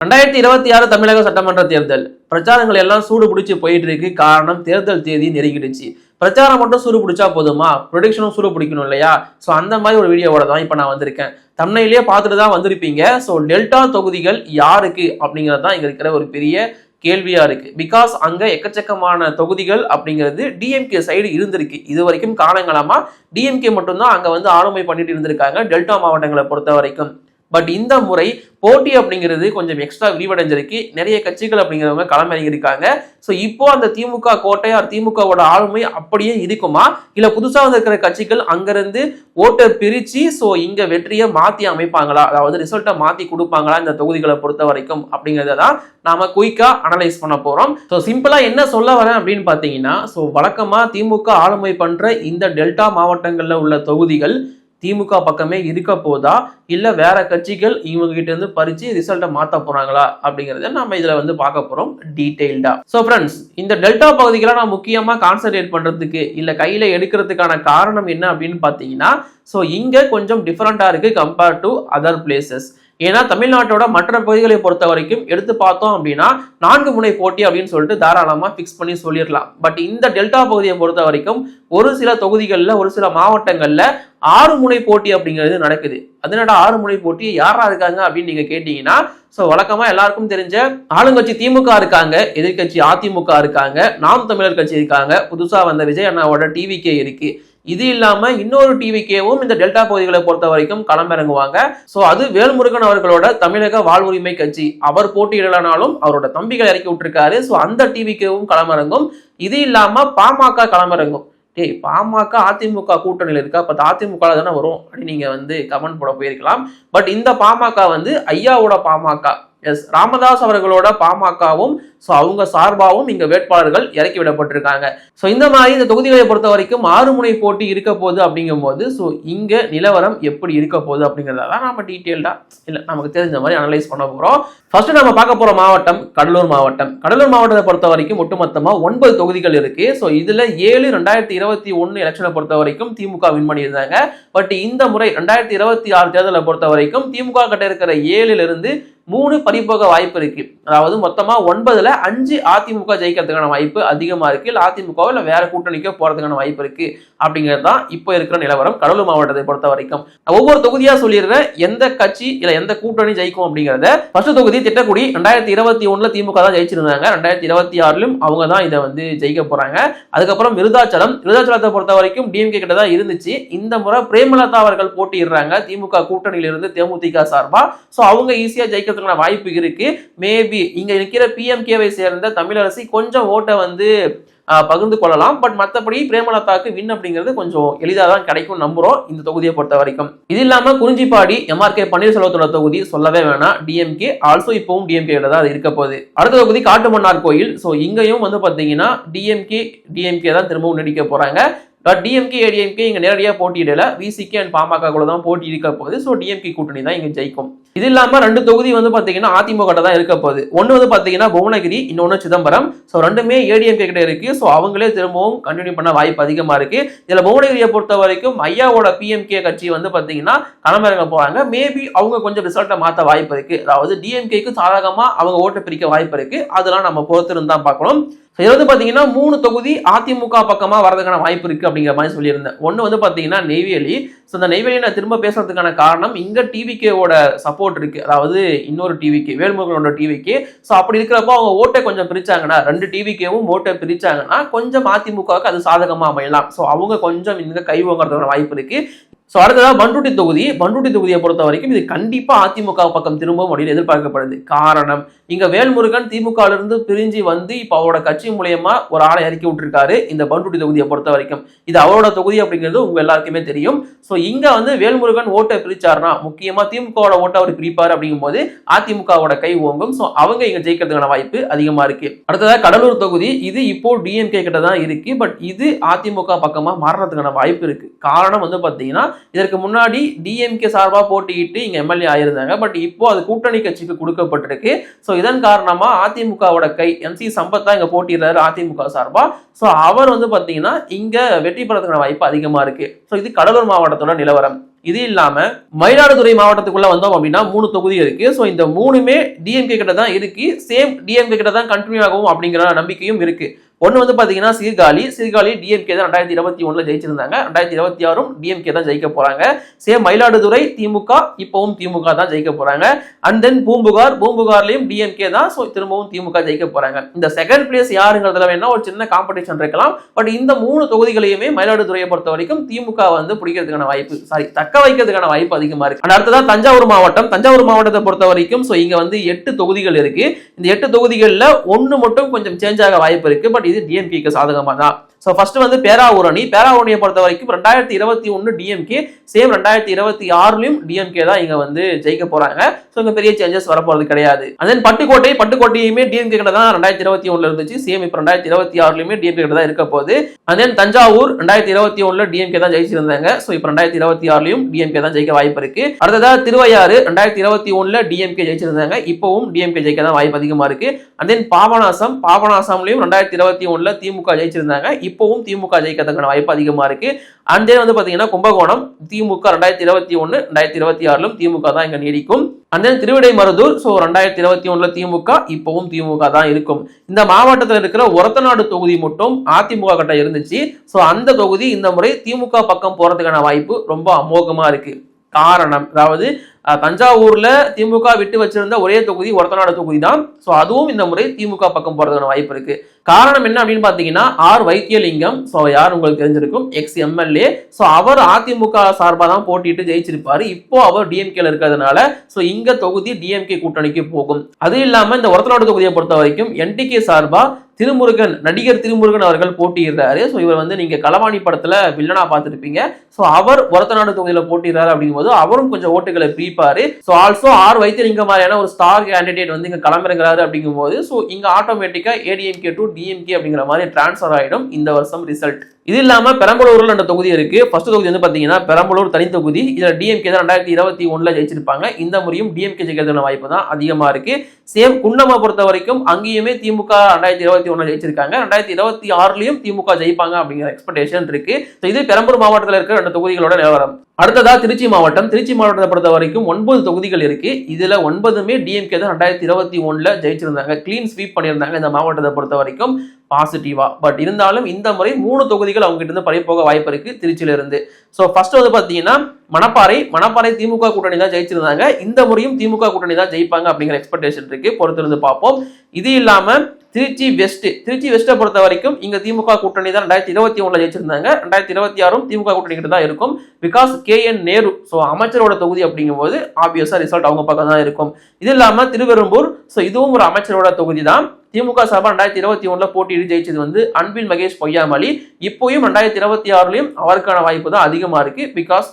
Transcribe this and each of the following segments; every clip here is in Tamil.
2026 தமிழக சட்டமன்ற தேர்தல் பிரச்சாரங்கள் எல்லாம் சூடு பிடிச்சி போயிட்டு இருக்கு. காரணம், தேர்தல் தேதி நெருங்கிடுச்சு. பிரச்சாரம் மட்டும் சூடு பிடிச்சா போதுமா, ப்ரொடிக்ஷனும் சூடு பிடிக்கணும் இல்லையா? ஸோ அந்த மாதிரி ஒரு வீடியோவோட தான் இப்போ நான் வந்திருக்கேன். தம்ப்நெயிலே பார்த்துட்டு தான் வந்திருப்பீங்க. ஸோ டெல்டா தொகுதிகள் யாருக்கு அப்படிங்கிறது தான் இங்க இருக்கிற ஒரு பெரிய கேள்வியா இருக்கு. பிகாஸ் அங்க எக்கச்சக்கமான தொகுதிகள் அப்படிங்கிறது டிஎம்கே சைடு இருந்திருக்கு. இது வரைக்கும் காலங்காலமா டிஎம்கே மட்டும்தான் அங்க வந்து ஆளுமை பண்ணிட்டு இருந்திருக்காங்க டெல்டா மாவட்டங்களை பொறுத்த வரைக்கும். பட் இந்த முறை போட்டி அப்படிங்கிறது கொஞ்சம் எக்ஸ்ட்ரா விரிவடைஞ்சிருக்கு. நிறைய கட்சிகள் அப்படிங்கிறவங்க களமிறங்கி இருக்காங்க. ஸோ இப்போ அந்த திமுக கோட்டையார் திமுகவோட ஆளுமை அப்படியே இருக்குமா, இல்ல புதுசா வந்திருக்கிற கட்சிகள் அங்கிருந்து ஓட்டை பிரிச்சு ஸோ இங்க வெற்றியை மாத்தி அமைப்பாங்களா, அதாவது ரிசல்ட்டை மாத்தி கொடுப்பாங்களா இந்த தொகுதிகளை பொறுத்த வரைக்கும் அப்படிங்கிறத தான் நாம குயிக்கா அனலைஸ் பண்ண போறோம். ஸோ சிம்பிளா என்ன சொல்ல வரேன் அப்படின்னு பாத்தீங்கன்னா, ஸோ வழக்கமா திமுக ஆளுமை பண்ற இந்த டெல்டா மாவட்டங்கள்ல உள்ள தொகுதிகள் திமுக பக்கமே இருக்க போதா, இல்ல வேற கட்சிகள் இவங்க கிட்ட இருந்து பறிச்சு ரிசல்ட்டை மாத்த போறாங்களா அப்படிங்கறத நம்ம இதுல வந்து பார்க்க போறோம் டீடைல்டா. சோ ஃப்ரெண்ட்ஸ், இந்த டெல்டா பகுதிகளை நான் முக்கியமா கான்சென்ட்ரேட் பண்றதுக்கு இல்ல கையில எடுக்கிறதுக்கான காரணம் என்ன அப்படின்னு பாத்தீங்கன்னா, சோ இங்க கொஞ்சம் டிஃபரெண்டா இருக்கு கம்பேர்ட் டு அதர் பிளேசஸ். ஏன்னா தமிழ்நாட்டோட மற்ற பகுதிகளை பொறுத்த வரைக்கும் எடுத்து பார்த்தோம் அப்படின்னா 4 முனை போட்டி அப்படின்னு சொல்லிட்டு தாராளமா பிக்ஸ் பண்ணி சொல்லிடலாம். பட் இந்த டெல்டா பகுதியை பொறுத்த வரைக்கும் ஒரு சில தொகுதிகளில் ஒரு சில மாவட்டங்கள்ல 6 முனை போட்டி அப்படிங்கிறது நடக்குது. அதனோட 6 முனை போட்டி யாரா இருக்காங்க அப்படின்னு நீங்க கேட்டீங்கன்னா, சோ வழக்கமா எல்லாருக்கும் தெரிஞ்ச ஆளுங்கட்சி திமுக இருக்காங்க, எதிர்கட்சி அதிமுக இருக்காங்க, நாம் தமிழர் கட்சி இருக்காங்க, புதுசா வந்த விஜய் அண்ணாவோட டிவிகே இருக்கு. இது இல்லாம இன்னொரு டிவிகேவும் இந்த டெல்டா பகுதிகளை பொறுத்த வரைக்கும் களமிறங்குவாங்க. சோ அது வேல்முருகன் அவர்களோட தமிழக வாழ்வுரிமை கட்சி. அவர் போட்டியிடலனாலும் அவரோட தம்பிகளை இறக்கி விட்டுருக்காரு. சோ அந்த டிவிகேவும் களமிறங்கும். இது இல்லாம பாமக களமிறங்கும். பாமக அதிமுக கூட்டணியில் இருக்கா, அப்ப அதிமுக தானே வரும் அப்படின்னு நீங்க வந்து கமெண்ட் போட போயிருக்கலாம். பட் இந்த பாமக வந்து ஐயாவோட பாமக, எஸ் ராமதாஸ் அவர்களோட பாமகவும் ஸோ அவங்க சார்பாகவும் இங்க வேட்பாளர்கள் இறக்கி விடப்பட்டிருக்காங்க. ஸோ இந்த மாதிரி இந்த தொகுதிகளை பொறுத்த வரைக்கும் 6 முனை போட்டி இருக்க போகுது அப்படிங்கும் போது ஸோ இங்க நிலவரம் எப்படி இருக்க போகுது அப்படிங்கிறதான் நம்ம டீட்டெயில்டா இல்லை நமக்கு தெரிஞ்ச மாதிரி அனலைஸ் பண்ண போறோம். ஃபர்ஸ்ட் நம்ம பார்க்க போற மாவட்டம் கடலூர் மாவட்டம். கடலூர் மாவட்டத்தை பொறுத்த வரைக்கும் ஒட்டுமொத்தமா 9 தொகுதிகள் இருக்கு. ஸோ இதுல 7 2021 எலெக்ஷனை பொறுத்த வரைக்கும் திமுக வின் பண்ணியிருந்தாங்க. பட் இந்த முறை 2026 தேர்தலை பொறுத்த வரைக்கும் திமுக கிட்ட இருக்கிற 7ல் இருந்து 3 பறிபோக வாய்ப்பு இருக்கு. அதாவது மொத்தமா 9ல் 5 அதிமுக ஜெயிக்கிறதுக்கான வாய்ப்பு அதிகமா இருக்கு. இல்ல அதிமுக இல்ல வேற கூட்டணிக்கோ போறதுக்கான வாய்ப்பு இருக்கு அப்படிங்கிறது தான் இப்போ இருக்கிற நிலவரம் கடலூர் மாவட்டத்தை பொறுத்த வரைக்கும். ஒவ்வொரு தொகுதியா சொல்லிடுறேன் எந்த கட்சி இல்ல எந்த கூட்டணி ஜெயிக்கும் அப்படிங்கறத. ஃபர்ஸ்ட் தொகுதி திட்டக்குடி 2021 திமுக தான் ஜெயிச்சிருந்தாங்க. 2026 அவங்க தான் இதை வந்து ஜெயிக்க போறாங்க. அதுக்கப்புறம் விருதாச்சலத்தை பொறுத்த வரைக்கும் டிஎம்கே கிட்ட தான் இருந்துச்சு. இந்த முறை பிரேமலதா அவர்கள் போட்டியிடுறாங்க திமுக கூட்டணியிலிருந்து தேமுதிக சார்பா. சோ அவங்க ஈஸியா ஜெயிக்கிறதுக்கான வாய்ப்பு இருக்கு. மேபி இங்க இருக்கிற பிஎம்கேவை சேர்ந்த தமிழரசி கொஞ்சம் ஓட்டை வந்து பகிர்ந்து கொள்ளலாம். பட் மற்றபடி பிரேமலதாக்கு வின் அப்படிங்கிறது கொஞ்சம் எளிதாக தான் கிடைக்கும் நம்புறோம் இந்த தொகுதியை பொறுத்த வரைக்கும். இது இல்லாம குறிஞ்சிப்பாடி எம்ஆர்கே பன்னீர்செல்வத்தோட தொகுதி சொல்லவே வேணாம், டிஎம்கே ஆல்சோ இப்பவும் டிஎம்கே தான் அது இருக்க போகுது. அடுத்த தொகுதி காட்டுமன்னார் கோயில். ஸோ இங்கேயும் வந்து பாத்தீங்கன்னா டிஎம்கே தான் திரும்பவும் நீடிக்க போறாங்க. டிஎம்கே ஏடிஎம்கே இங்க நேரடியாக போட்டியிடல, விசிகே அண்ட் பாமக கூட தான் போட்டி இருக்க போகுது. ஸோ டிஎம்கே கூட்டணி தான் இங்க ஜெயிக்கும். இது இல்லாம 2 தொகுதி வந்து பாத்தீங்கன்னா அதிமுக தான் இருக்க போகுது. ஒன்னு வந்து பாத்தீங்கன்னா புவனகிரி, இன்னொன்னு சிதம்பரம். ஸோ ரெண்டுமே ஏடிஎம்கே கிட்ட இருக்கு. ஸோ அவங்களே திரும்பவும் கண்டினியூ பண்ண வாய்ப்பு அதிகமா இருக்கு. இதுல புவனகிரியை பொறுத்த வரைக்கும் ஐயாவோட பிஎம்கே கட்சி வந்து பாத்தீங்கன்னா களமிறங்க போறாங்க. மேபி அவங்க கொஞ்சம் ரிசல்ட்டை மாற்ற வாய்ப்பு இருக்கு. அதாவது டிஎம்கேக்கு சாதகமா அவங்க ஓட்டு பிரிக்க வாய்ப்பு இருக்கு. அதெல்லாம் நம்ம பொறுத்திருந்து தான் பார்க்கணும். இது வந்து பாத்தீங்கன்னா 3 தொகுதி அதிமுக பக்கமா வரதுக்கான வாய்ப்பு இருக்கு அப்படிங்கிற மாதிரி சொல்லியிருந்தேன். ஒன்னு வந்து பாத்தீங்கன்னா நெய்வேலி. ஸோ இந்த நெய்வேலி நான் திரும்ப பேசுறதுக்கான காரணம் இங்க டிவிகேவோட சப்போர்ட் இருக்கு. அதாவது இன்னொரு டிவிகே வேல்முருகனோட டிவிகே. ஸோ அப்படி இருக்கிறப்போ அவங்க ஓட்டை கொஞ்சம் பிரிச்சாங்கன்னா 2 டிவிகேவும் ஓட்டை பிரிச்சாங்கன்னா கொஞ்சம் அதிமுகவுக்கு அது சாதகமா அமையலாம். ஸோ அவங்க கொஞ்சம் இங்க கை வாங்குறதுக்கான வாய்ப்பு இருக்கு. ஸோ அடுத்ததாக பண்ருட்டி தொகுதியை பொறுத்த வரைக்கும் இது கண்டிப்பா அதிமுக பக்கம் திரும்பவும் அப்படின்னு எதிர்பார்க்கப்படுது. காரணம், இங்க வேல்முருகன் திமுகவிலிருந்து பிரிஞ்சு வந்து இப்ப அவரோட கட்சி மூலியமா ஒரு ஆளை இறக்கி விட்டுருக்காரு இந்த பண்ருட்டி தொகுதியை பொறுத்த வரைக்கும். இது அவரோட தொகுதி அப்படிங்கிறது உங்க எல்லாருக்குமே தெரியும். ஸோ இங்க வந்து வேல்முருகன் ஓட்டை பிரிச்சாருன்னா முக்கியமா திமுகவோட ஓட்டை அவர் பிரிப்பாரு அப்படிங்கும் போது அதிமுகவோட கை ஓங்கும். ஸோ அவங்க இங்க ஜெயிக்கிறதுக்கான வாய்ப்பு அதிகமா இருக்கு. அடுத்ததாக கடலூர் தொகுதி, இது இப்போ டிஎம்கே கிட்ட தான் இருக்கு. பட் இது அதிமுக பக்கமா மாறுறதுக்கான வாய்ப்பு இருக்கு. காரணம் வந்து பாத்தீங்கன்னா இதற்கு முன்னாடி டிஎம்கே சார்பா போட்டியிட்டு இங்க எம்எல்ஏ ஆயிருந்தாங்க. பட் இப்போ அது கூட்டணி கட்சிக்கு கொடுக்கப்பட்டிருக்கு. சோ இதன் காரணமா அதிமுகவோட கை எம்சி சம்பத் தான் இங்க போட்டியிடுறாரு அதிமுக சார்பா. சோ அவர் வந்து பாத்தீங்கன்னா இங்க வெற்றி பெறதுக்கான வாய்ப்பு அதிகமா இருக்கு. சோ இது கடலூர் மாவட்டத்தோட நிலவரம். இது இல்லாம மயிலாடுதுறை மாவட்டத்துக்குள்ள வந்தோம் அப்படின்னா 3 தொகுதி இருக்கு. ஸோ இந்த 3மே டிஎம்கே கிட்ட தான் இருக்கு. சேம் டிஎம்கே கிட்ட தான் கண்டினியூ ஆகும் அப்படிங்கிற நம்பிக்கையும் இருக்கு. ஒன்னு வந்து பாத்தீங்கன்னா சீர்காழி டிஎம்கே தான் 2021 ஜெயிச்சிருந்தாங்க. 2026 டிஎம்கே தான் ஜெயிக்க போறாங்க. சேம் மயிலாடுதுறை திமுக, இப்பவும் திமுக தான் ஜெயிக்க போறாங்க. அண்ட் தென் பூம்புகார்லயும் டிஎம்கே தான். ஸோ திரும்பவும் திமுக ஜெயிக்க போறாங்க. இந்த செகண்ட் பிளேஸ் யாருங்கிறதுல வேணா ஒரு சின்ன காம்படிஷன் இருக்கலாம். பட் இந்த 3 தொகுதிகளையுமே மயிலாடுதுறையை பொறுத்த வரைக்கும் திமுக வந்து பிடிக்கிறதுக்கான வாய்ப்பு, தக்க வைக்கிறதுக்கான வாய்ப்பு அதிகமா இருக்கு. அண்ட் அடுத்ததான் தஞ்சாவூர் மாவட்டத்தை பொறுத்த வரைக்கும் ஸோ இங்க வந்து 8 தொகுதிகள் இருக்கு. இந்த 8 தொகுதிகள்ல ஒன்னு மட்டும் கொஞ்சம் சேஞ்ச் ஆக வாய்ப்பு இருக்கு. பட் இது டிஎம்கேக்கு சாதகமா தான். சோ ஃபர்ஸ்ட் வந்து பேராவூரணியை பொறுத்த வரைக்கும் 2021 டிஎம்கே, சேம் 2026லயும் டிஎம்கே தான் இங்க வந்து ஜெயிக்க போறாங்க. சோ இங்க பெரிய சேஞ்சஸ் வரப்போறது கிடையாது. அதன் பட்டுக்கோட்டையுமே டிஎம்கே கிட்ட தான் 2021 இருந்துச்சு. சேம் இப்ப 2026லயுமே டிஎம்கே கிட்ட தான் இருக்க போகுது. அதன் தஞ்சாவூர் 2021 டிஎம்கே தான் ஜெயிச்சிருந்தாங்க. சோ இப்ப 2026லயும் டிஎம்கே தான் ஜெயிக்க வாய்ப்பு இருக்கு. அடுத்ததா திருவையாறு 2021 டிஎம்கே ஜெயிச்சிருந்தாங்க. இப்பவும் டிஎம்கே ஜெயிக்க தான் வாய்ப்பு அதிகமா இருக்கு. அதன் பாபநாசம்லயும் 2021 திமுக ஜெயிச்சிருந்தாங்க. இப்பவும் திமுக ஜெயிக்கிறதுக்கான வாய்ப்பு அதிகமா இருக்கு. அண்ட் வந்து பாத்தீங்கன்னா கும்பகோணம் திமுக 2021 2026 திமுக தான் இங்க நீடிக்கும். அண்ட் தென் திருவிடைமருதூர் 2021 திமுக, இப்பவும் திமுக தான் இருக்கும். இந்த மாவட்டத்தில் இருக்கிற ஒரத்தநாடு தொகுதி மட்டும் அதிமுக கிட்ட இருந்துச்சு. சோ அந்த தொகுதி இந்த முறை திமுக பக்கம் போறதுக்கான வாய்ப்பு ரொம்ப அமோகமா இருக்கு. காரணம், அதாவது தஞ்சாவூர்ல திமுக விட்டு வச்சிருந்த ஒரே தொகுதி ஒரத்தநாடு தொகுதி தான். சோ அதுவும் இந்த முறை திமுக பக்கம் போறதுக்கான வாய்ப்பு இருக்கு. காரணம் என்ன அப்படின்னு பாத்தீங்கன்னா ஆர் வைத்தியலிங்கம், சோ யார் உங்களுக்கு தெரிஞ்சிருக்கும், எக்ஸ் எம்எல்ஏ. சோ அவர் அதிமுக சார்பா தான் போட்டிட்டு ஜெயிச்சிருப்பாரு. இப்போ அவர் டிஎம்கேல இருக்கிறதுனால சோ இங்க தொகுதி டிஎம்கே கூட்டணிக்கு போகும். அது இல்லாம இந்த ஒரத்தநாடு தொகுதியை பொறுத்த வரைக்கும் என்டிகே சார்பா நடிகர் திருமுருகன் அவர்கள் போட்டியிடுறாரு. ஸோ இவர் வந்து நீங்க களவாணி படத்துல வில்லனா பார்த்துருப்பீங்க. ஸோ அவர் ஒரத்தநாடு தொகுதியில போட்டிடுறாரு அப்படிங்கும்போது அவரும் கொஞ்சம் ஓட்டுகளை பிரிப்பாரு. ஸோ ஆல்சோ ஆர் வைத்தியலிங்கம் மாதிரியான ஒரு ஸ்டார் கேண்டிடேட் வந்து இங்க களமிறங்குறாரு அப்படிங்கும்போது ஸோ இங்க ஆட்டோமேட்டிக்கா ஏடிஎம்கே டு டிஎம்கே அப்படிங்கிற மாதிரி டிரான்ஸ்ஃபர் ஆயிடும் இந்த வருஷம் ரிசல்ட். இது இல்லாம பெரம்பலூர்ல 2 தொகுதி இருக்கு. ஃபர்ஸ்ட் தொகுதி வந்து பாத்தீங்கன்னா பெரம்பலூர் தனி தொகுதி. இதுல டிஎம்கே தான் 2021 ஜெயிச்சிருப்பாங்க. இந்த முறையும் டிஎம்கே ஜெயிக்கிறதுக்கான வாய்ப்பு தான் அதிகமா இருக்கு. சேம் குன்னமா பொறுத்த வரைக்கும் அங்கேயுமே திமுக 2021 ஜெயிச்சிருக்காங்க. 2026லயும் திமுக ஜெயிப்பாங்க அப்படிங்கிற எக்ஸ்பெக்டேஷன் இருக்கு. இது பெரம்பலூர் மாவட்டத்தில் இருக்கிற 2 தொகுதிகளோட நிலவரம். அடுத்ததா திருச்சி மாவட்டத்தை பொறுத்த வரைக்கும் 9 தொகுதிகள் இருக்கு. இதுல 9மே டிஎம்கே தான் 2021 ஜெயிச்சிருந்தாங்க. கிளீன் ஸ்வீப் பண்ணியிருந்தாங்க இந்த மாவட்டத்தை பொறுத்த வரைக்கும் பாசிட்டிவா. பட் இருந்தாலும் இந்த முறை 3 தொகுதிகள் அவங்க கிட்ட இருந்து பறிப்போக வாய்ப்பு இருக்கு திருச்சியில இருந்து. சோ ஃபர்ஸ்ட் வந்து பாத்தீங்கன்னா மணப்பாறை திமுக கூட்டணி தான் ஜெயிச்சிருந்தாங்க. இந்த முறையும் திமுக கூட்டணி தான் ஜெயிப்பாங்க அப்படிங்கிற எக்ஸ்பெக்டேஷன் இருக்கு. பொறுத்திருந்து பார்ப்போம். இது இல்லாம திருச்சி வெஸ்ட்டை பொறுத்த வரைக்கும் இங்க திமுக கூட்டணி தான் 2021 ஜெயிச்சிருந்தாங்க. 2026 திமுக கூட்டணி கிட்ட தான் இருக்கும். பிகாஸ் கேஎன் நேரு சோ அமைச்சரோட தொகுதி அப்படிங்கும்போது ஆப்வியஸா ரிசல்ட் அவங்க பக்கம் தான் இருக்கும். இது இல்லாம திருவெரும்பூர் சோ இதுவும் ஒரு அமைச்சரோட தொகுதி தான். திமுக சார்பா 2021 போட்டியிட்டு ஜெயிச்சது வந்து அன்பில் மகேஷ் பொய்யாமொழி. இப்போயும் 2026லயும் அவருக்கான வாய்ப்பு தான் அதிகமா இருக்கு. பிகாஸ்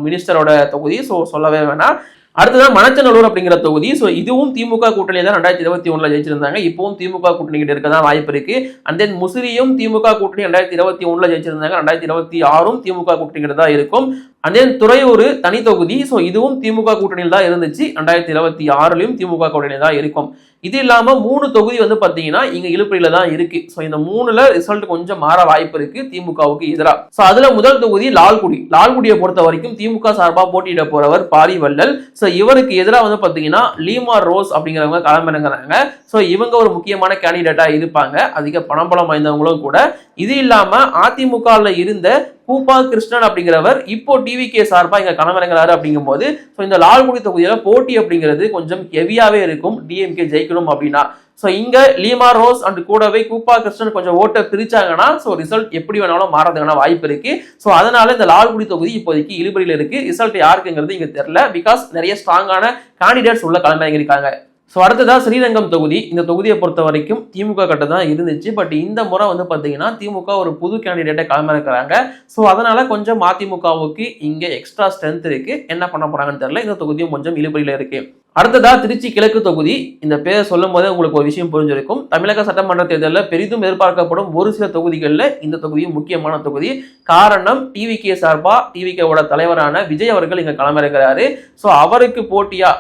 மினிஸ்டரோட தொகுதி, சோ சொல்லவே வேணாம். அடுத்ததான் மணச்சநல்லூர் அப்படிங்கிற தொகுதி. சோ இதுவும் திமுக கூட்டணி தான் 2021 ஜெயிச்சிருந்தாங்க. இப்பவும் திமுக கூட்டணி கிட்ட இருக்கதான் வாய்ப்பு இருக்கு. அண்ட் தென் முசிறியும் திமுக கூட்டணி 2021 ஜெயிச்சிருந்தாங்க. 2026 திமுக கூட்டணி கிட்ட தான் இருக்கும். அண்ட் தென் துறையூர் தனி தொகுதி. சோ இதுவும் திமுக கூட்டணியில் தான் இருந்துச்சு. 2026லயும் திமுக கூட்டணியில் தான் இருக்கும். இது இல்லாம 3 தொகுதி வந்து பாத்தீங்கன்னா இங்க இழுப்பறியில தான் இருக்கு. சோ இந்த 3ல ரிசல்ட் கொஞ்சம் மாற வாய்ப்பு இருக்கு திமுகவுக்கு எதிராக. சோ அதுல முதல் தொகுதி லால்குடியை பொறுத்த வரைக்கும் திமுக சார்பா போட்டியிட போறவர் பாரிவள்ளல். சோ இவருக்கு எதிராக வந்து பாத்தீங்கன்னா லீமார் ரோஸ் அப்படிங்கிறவங்க களமிறங்குறாங்க. சோ இவங்க ஒரு முக்கியமான கேண்டிடேட்டா இருப்பாங்க. அதிக பணபலம் வாய்ந்தவங்களும் கூட. இது இல்லாம அதிமுகல இருந்த கூப்பா கிருஷ்ணன் அப்படிங்கிறவர் இப்போ டிவிகே சார்பா இங்க களமிறங்குறாரு அப்படிங்கும் போது இந்த லால்குடி தொகுதியில போட்டி அப்படிங்கிறது கொஞ்சம் ஹெவியாவே இருக்கும் டிஎம்கே ஜெயிக்கணும் அப்படின்னா. சோ இங்க லீமா ரோஸ் அண்ட் கூடவே கூப்பா கிருஷ்ணன் கொஞ்சம் ஓட்டை பிரிச்சாங்கன்னா சோ ரிசல்ட் எப்படி வேணாலும் மாறதுக்கான வாய்ப்பு இருக்கு. சோ அதனால இந்த லால்குடி தொகுதி இப்போதைக்கு இழுபறியில இருக்கு. ரிசல்ட் யாருக்குங்கிறது இங்க தெரியல. பிகாஸ் நிறைய ஸ்ட்ராங்கான கேண்டிடேட்ஸ் உள்ள களமிறங்கிருக்காங்க. ஸோ அடுத்ததான் ஸ்ரீரங்கம் தொகுதி. இந்த தொகுதியை பொறுத்த வரைக்கும் திமுக கிட்ட தான் இருந்துச்சு. பட் இந்த முறை வந்து பார்த்தீங்கன்னா திமுக ஒரு புது கேண்டிடேட்டை களமிறக்கிறாங்க. ஸோ அதனால கொஞ்சம் அதிமுகவுக்கு இங்கே எக்ஸ்ட்ரா ஸ்ட்ரென்த் இருக்கு. என்ன பண்ண போறாங்கன்னு தெரியல. இந்த தொகுதியும் கொஞ்சம் இழுபறியில இருக்கு. அடுத்ததா திருச்சி கிழக்கு தொகுதி. இந்த பேரை சொல்லும் போது உங்களுக்கு ஒரு விஷயம் புரிஞ்சிருக்கும். தமிழக சட்டமன்ற தேர்தலில் பெரிதும் எதிர்பார்க்கப்படும் ஒரு சில தொகுதிகளில் இந்த தொகுதியும் முக்கியமான தொகுதி. காரணம் டிவிகே சார்பா டிவிகேவோட தலைவரான விஜய் அவர்கள் இங்க களமிறங்குறாரு. ஸோ அவருக்கு போட்டியா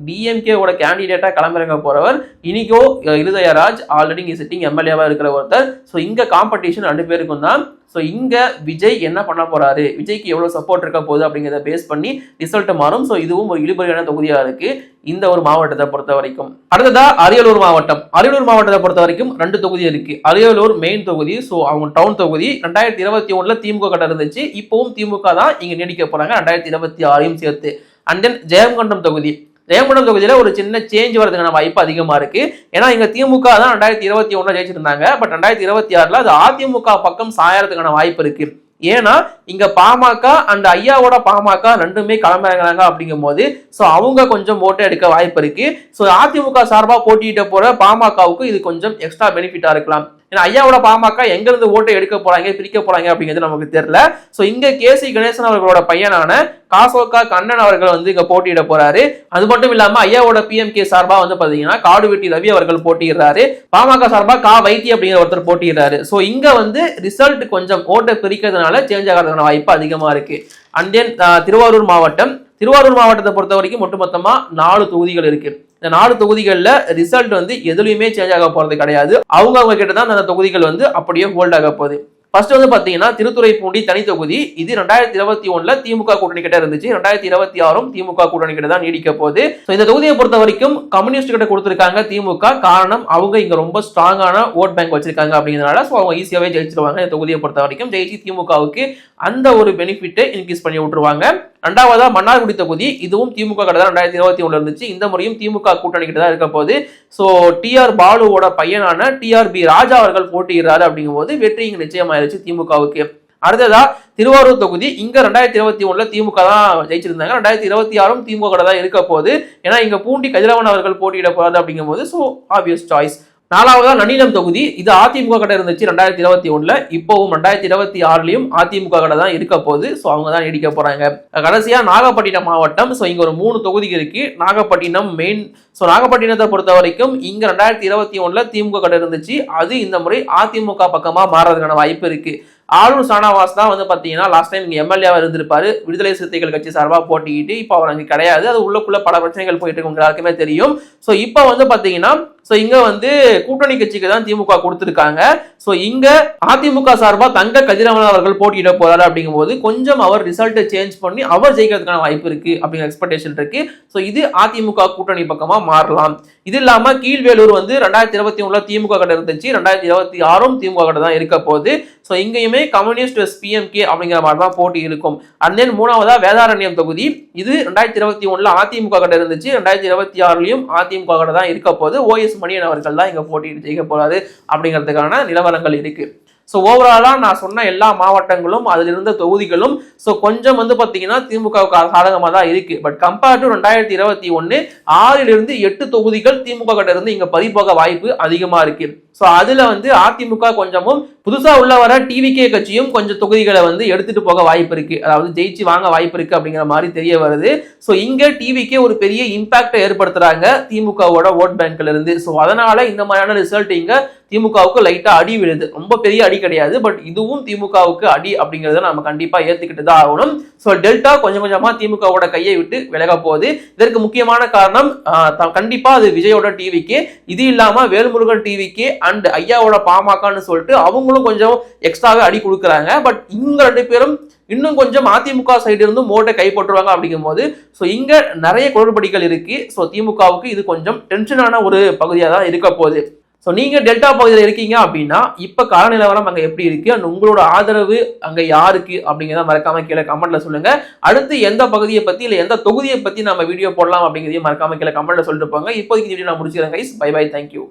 டிஎம்கேவோட கேண்டிடேட்டா களமிறங்க போறவர் இனிகோ இருதயராஜ். ஆல்ரெடி இங்க சிட்டிங் எம்எல்ஏவா இருக்கிற ஒருத்தர். ஸோ இங்க காம்படிஷன் 2 பேருக்கும் தான். ஸோ இங்க விஜய் என்ன பண்ண போறாரு, விஜய்க்கு எவ்வளவு சப்போர்ட் இருக்க போகுது அப்படிங்கிறத பேஸ் பண்ணி ரிசல்ட் மாறும். ஸோ இதுவும் ஒரு இழுபறியான தொகுதியா இருக்கு இந்த ஒரு மாவட்டத்தை பொறுத்த வரைக்கும். அடுத்ததா அரியலூர் மாவட்டம். அரியலூர் மாவட்டத்தை பொறுத்த வரைக்கும் 2 தொகுதி இருக்கு. அரியலூர் மெயின் தொகுதி, ஸோ அவங்க டவுன் தொகுதி 2021 திமுக கிட்ட இருந்துச்சு. இப்பவும் திமுக தான் இங்க நீடிக்க போறாங்க 2026 சேர்த்து. அண்ட் தென் ஜெயங்கொண்டம் தொகுதி. ஜெயங்கொண்டம் தொகுதியில ஒரு சின்ன சேஞ்ச் வரதுக்கான வாய்ப்பு அதிகமா இருக்கு. ஏன்னா இங்க திமுக தான் 2021 ஜெயிச்சிருந்தாங்க. பட் 2026 அது அதிமுக பக்கம் சாயறதுக்கான வாய்ப்பு இருக்கு. ஏன்னா இங்க பாமக அண்ட் ஐயாவோட பாமக ரெண்டுமே களமிறங்குறாங்க அப்படிங்கும் போது ஸோ அவங்க கொஞ்சம் ஓட்டை எடுக்க வாய்ப்பு இருக்கு. ஸோ அதிமுக சார்பா போட்டியிட்ட போற பாமகவுக்கு இது கொஞ்சம் எக்ஸ்ட்ரா பெனிஃபிட்டா இருக்கலாம். ஏன்னா ஐயாவோட பாமக எங்க இருந்து ஓட்டை எடுக்க போறாங்க, பிரிக்க போறாங்க அப்படிங்கிறது நமக்கு தெரியல. ஸோ இங்க கேசி கணேசன் அவர்களோட பையனான காசோகா கண்ணன் அவர்கள் வந்து இங்க போட்டியிட போறாரு. அது மட்டும் இல்லாம ஐயாவோட பிஎம்கே சார்பா வந்து பாத்தீங்கன்னா காடுவெட்டி ரவி அவர்கள் போட்டியிடுறாரு. பாமக சார்பா கா வைத்தி அப்படிங்கிற ஒருத்தர் போட்டியிடுறாரு. ஸோ இங்க வந்து ரிசல்ட் கொஞ்சம் ஓட்டை பிரிக்கிறதுனால சேஞ்ச் ஆகிறதுக்கான வாய்ப்பு அதிகமா இருக்கு. அண்ட் தென் திருவாரூர் மாவட்டம். திருவாரூர் மாவட்டத்தை பொறுத்த வரைக்கும் ஒட்டுமொத்தமா 4 தொகுதிகள் இருக்கு. இந்த 4 தொகுதிகளில் ரிசல்ட் வந்து எதுலையுமே சேஞ்ச் ஆக போறது கிடையாது. அவங்க கிட்ட தான் அந்த தொகுதிகள் வந்து அப்படியே ஹோல்ட் ஆக போகுது. ஃபர்ஸ்ட் வந்து பாத்தீங்கன்னா திருத்துறைப்பூண்டி தனி தொகுதி. இது 2021 திமுக கூட்டணி கிட்ட இருந்துச்சு. 2026 திமுக கூட்டணி கிட்ட தான் நீடிக்க போகுது. இந்த தொகுதியை பொறுத்த வரைக்கும் கம்யூனிஸ்ட் கிட்ட கொடுத்திருக்காங்க திமுக. காரணம் அவங்க இங்க ரொம்ப ஸ்ட்ராங்கான ஓட் பேங்க் வச்சிருக்காங்க அப்படிங்கிறதுனால ஸோ அவங்க ஈஸியாவே ஜெயிச்சிருவாங்க. இந்த தொகுதியை பொறுத்த வரைக்கும் ஜெயிச்சு திமுகவுக்கு அந்த ஒரு பெனிஃபிட்டை இன்க்ரீஸ் பண்ணி விட்டுருவாங்க. ரெண்டாவதா மன்னார்குடி தொகுதி. இதுவும் திமுக கிட்ட தான் 2021 இருந்துச்சு. இந்த முறையும் திமுக கூட்டணி கிட்ட தான் இருக்க போகுது. ஸோ டிஆர் பாலுவோட பையனான டிஆர் பி ராஜா அவர்கள் போட்டியிடுறாரு அப்படிங்கும் போது வெற்றி இங்க நிச்சயமாயிருச்சு திமுகவுக்கு. அடுத்ததா திருவாரூர் தொகுதி. இங்க 2021 திமுக தான் ஜெயிச்சிருந்தாங்க. 2026 திமுக கிட்ட தான் இருக்க போகுது. ஏன்னா இங்க பூண்டி கதிரவன் அவர்கள் போட்டியிட போறாரு அப்படிங்கும் போது ஸோ ஆப்வியஸ் சாய்ஸ். நாலாவதா நன்னிலம் தொகுதி. இது அதிமுக கிட்ட இருந்துச்சு 2021. இப்பவும் 2026 அதிமுக கிட்ட தான் இருக்க போகுது. ஸோ அவங்க தான் நீடிக்க போறாங்க. கடைசியா நாகப்பட்டினம் மாவட்டம். ஸோ இங்க ஒரு 3 தொகுதி இருக்கு. நாகப்பட்டினம் மெயின். ஸோ நாகப்பட்டினத்தை பொறுத்த வரைக்கும் இங்க 2021 திமுக கிட்ட இருந்துச்சு. அது இந்த முறை அதிமுக பக்கமா மாறதுக்கான வாய்ப்பு இருக்கு. ஆளுநர் ஷானவாஸ் தான் வந்து பாத்தீங்கன்னா லாஸ்ட் டைம் இங்க எம்எல்ஏவா இருந்திருப்பாரு. விடுதலை சிறுத்தைகள் கட்சி சார்பா போட்டிக்கிட்டு இப்ப அவர் அங்க கிடையாது. அது உள்ளுக்குள்ள பல பிரச்சனைகள் போயிட்டு இருக்கு, எல்லாருக்குமே தெரியும். ஸோ இப்ப வந்து பாத்தீங்கன்னா ஸோ இங்க வந்து கூட்டணி கட்சிக்கு தான் திமுக கொடுத்திருக்காங்க. ஸோ இங்க அதிமுக சார்பா தங்க கதிரவன் அவர்கள் போட்டியிட போறாரு அப்படிங்கும் போது கொஞ்சம் அவர் ரிசல்ட்டை சேஞ்ச் பண்ணி அவர் ஜெயிக்கிறதுக்கான வாய்ப்பு இருக்கு அப்படிங்கிற எக்ஸ்பெக்டேஷன் இருக்கு. ஸோ இது அதிமுக கூட்டணி பக்கமா மாறலாம். இது இல்லாம கீழ்வேலூர் வந்து 2021 திமுக கிட்ட இருந்துச்சு. 2026 திமுக கிட்ட தான் இருக்க போகுது. ஸோ இங்கேயுமே கம்யூனிஸ்ட் பிஎம்கே அப்படிங்கிற மாதிரி தான் போட்டி இருக்கும். அண்ட் தென் மூணாவதா வேதாரண்யம் தொகுதி. இது 2021 அதிமுக கிட்ட இருந்துச்சு. 2026 அதிமுக கிட்ட தான் இருக்க போகுது. ஓஎஸ் மணியன் அவர்கள் தான் இங்க போட்டியிட்டு ஜெயிக்க போறாரு அப்படிங்கிறதுக்கான நிலவரங்கள் இருக்கு. ஸோ ஓவராலா நான் சொன்ன எல்லா மாவட்டங்களும் அதில் இருந்த தொகுதிகளும் ஸோ கொஞ்சம் வந்து பார்த்தீங்கன்னா திமுகவுக்கு சாதகமாக தான் இருக்கு. பட் கம்பேர் டு 2021 6 8 தொகுதிகள் திமுக கிட்ட இருந்து இங்க பதிப்போக வாய்ப்பு அதிகமா இருக்கு. ஸோ அதுல வந்து அதிமுக கொஞ்சமும் புதுசா உள்ள வர டிவிகே கட்சியும் கொஞ்சம் தொகுதிகளை வந்து எடுத்துட்டு போக வாய்ப்பு இருக்கு. அதாவது ஜெயிச்சு வாங்க வாய்ப்பு இருக்கு அப்படிங்கிற மாதிரி தெரிய வருது. ஸோ இங்க டிவிகே ஒரு பெரிய இம்பாக்டை ஏற்படுத்துறாங்க திமுகவோட ஓட் பேங்க்ல இருந்து. ஸோ அதனால இந்த மாதிரியான ரிசல்ட் இங்க திமுகவுக்கு லைட்டா அடி விழுது. ரொம்ப பெரிய அடி கிடையாது, பட் இதுவும் திமுகவுக்கு அடி அப்படிங்கறத நம்ம கண்டிப்பா ஏத்துக்கிட்டு தான் ஆகணும். ஸோ டெல்டா கொஞ்சம் கொஞ்சமா திமுகவோட கையை விட்டு விலக போகுது. இதற்கு முக்கியமான காரணம் கண்டிப்பா அது விஜயோட டிவிகே. இது இல்லாம வேல்முருகன் டிவிகே அண்ட் ஐயாவோட பாமகன்னு சொல்லிட்டு அவங்களும் கொஞ்சம் எக்ஸ்ட்ராவே அடி கொடுக்குறாங்க. பட் இவங்க 2 பேரும் இன்னும் கொஞ்சம் அதிமுக சைடு இருந்து மோட்டை கைப்பற்றுவாங்க அப்படிங்கும் போது ஸோ இங்க நிறைய குளறுபடிகள் இருக்கு. ஸோ திமுகவுக்கு இது கொஞ்சம் டென்ஷனான ஒரு பகுதியாக தான் இருக்க போகுது. ஸோ நீங்க டெல்டா பகுதியில் இருக்கீங்க அப்படின்னா இப்ப கால நிலவரம் அங்க எப்படி இருக்கு அண்ட் உங்களோட ஆதரவு அங்க யாருக்கு அப்படிங்கிறத மறக்காம கீழே கமெண்ட்ல சொல்லுங்க. அடுத்து எந்த பகுதியை பத்தி இல்ல எந்த தொகுதியை பத்தி நம்ம வீடியோ போடலாம் அப்படிங்கிறதையும் மறக்காம கீழே கமெண்ட்ல சொல்லிட்டு போங்க. இப்போதைக்கு வீடியோ நான் முடிச்சுக்கிறேன் கைஸ். By by, thank you.